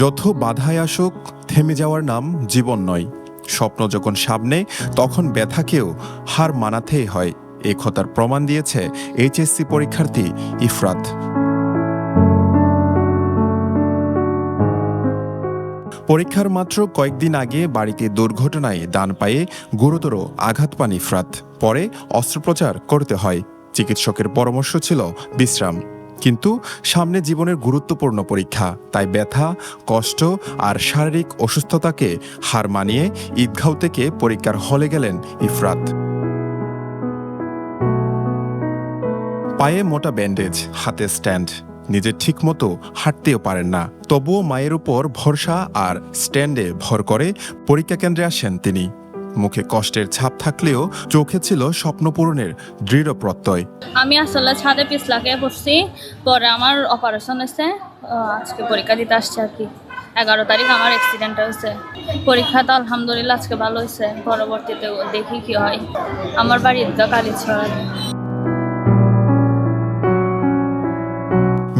যত বাধায় আসুক, থেমে যাওয়ার নাম জীবন নয়। স্বপ্ন যখন সামনে, তখন ব্যথাকেও হার মানাতেই হয়। এ কথার প্রমাণ দিয়েছে এইচএসসি পরীক্ষার্থী ইফরাত। পরীক্ষার মাত্র কয়েকদিন আগে বাড়িতে দুর্ঘটনায় ডান পায়ে গুরুতর আঘাত পান ইফরাত। পরে অস্ত্রোপচার করতে হয়। চিকিৎসকের পরামর্শ ছিল বিশ্রাম। কিন্তু সামনে জীবনের গুরুত্বপূর্ণ পরীক্ষা, তাই ব্যথা, কষ্ট আর শারীরিক অসুস্থতাকে হার মানিয়ে ঈদগাঁও থেকে পরীক্ষার হলে গেলেন ইফরাত। পায়ে মোটা ব্যান্ডেজ, হাতে স্ট্যান্ড, নিজে ঠিকমতো হাঁটতেও পারেন না। তবুও মায়ের উপর ভরসা আর স্ট্যান্ডে ভর করে পরীক্ষা কেন্দ্রে আসেন তিনি। মুখে কষ্টের ছাপ থাকলেও চোখে ছিল স্বপ্ন পূরণের দৃঢ় প্রত্যয়। আমি আসলে ছাদে পিছলাকে পড়ছি, পরে আমার অপারেশন হয়েছে। আজকে পরীক্ষা দিতে আসছে আর কি। 11 তারিখ আমার অ্যাক্সিডেন্ট হয়েছে। পরীক্ষা তো আলহামদুলিল্লাহ আজকে ভালো হয়েছে। পরবর্তীতে দেখি কি হয়। আমার বাড়ি ঈদগাঁ কালীছড়া।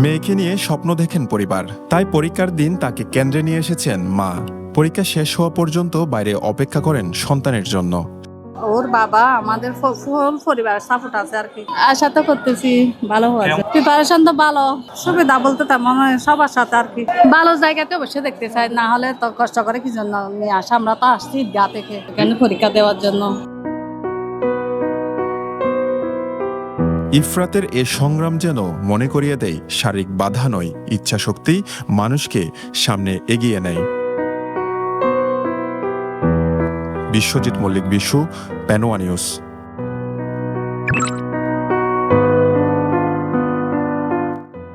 মেয়েকে নিয়ে স্বপ্ন দেখেন পরিবার, তাই পরীক্ষার দিন তাকে কেন্দ্রে নিয়ে এসেছেন মা। পরীক্ষা শেষ হওয়া পর্যন্ত বাইরে অপেক্ষা করেন সন্তানের জন্য। ওর বাবা আমাদের ফুল পরিবার সাপোর্ট আছে আর কি। আশা তো করতেছি ভালো হয়েছে। প্রিপারেশন তো ভালো, সুবিধা বলতে তেমন সবার সাথে আর কি। ভালো জায়গাতে অবশ্যই দেখতে চাই, না হলে তো কষ্ট করে কি জন্য নিয়ে আসা। আমরা তো আসছি ঈদগাঁ থেকে এখানে পরীক্ষা দেওয়ার জন্য। ইফরাতের এ সংগ্রাম যেন মনে করিয়ে দেয় শারীরিক বাধা নয়, ইচ্ছাশক্তি মানুষকে সামনে এগিয়ে নেয়। বিশ্বজিৎ মল্লিক, বিশু, পেনোয়া নিউজ।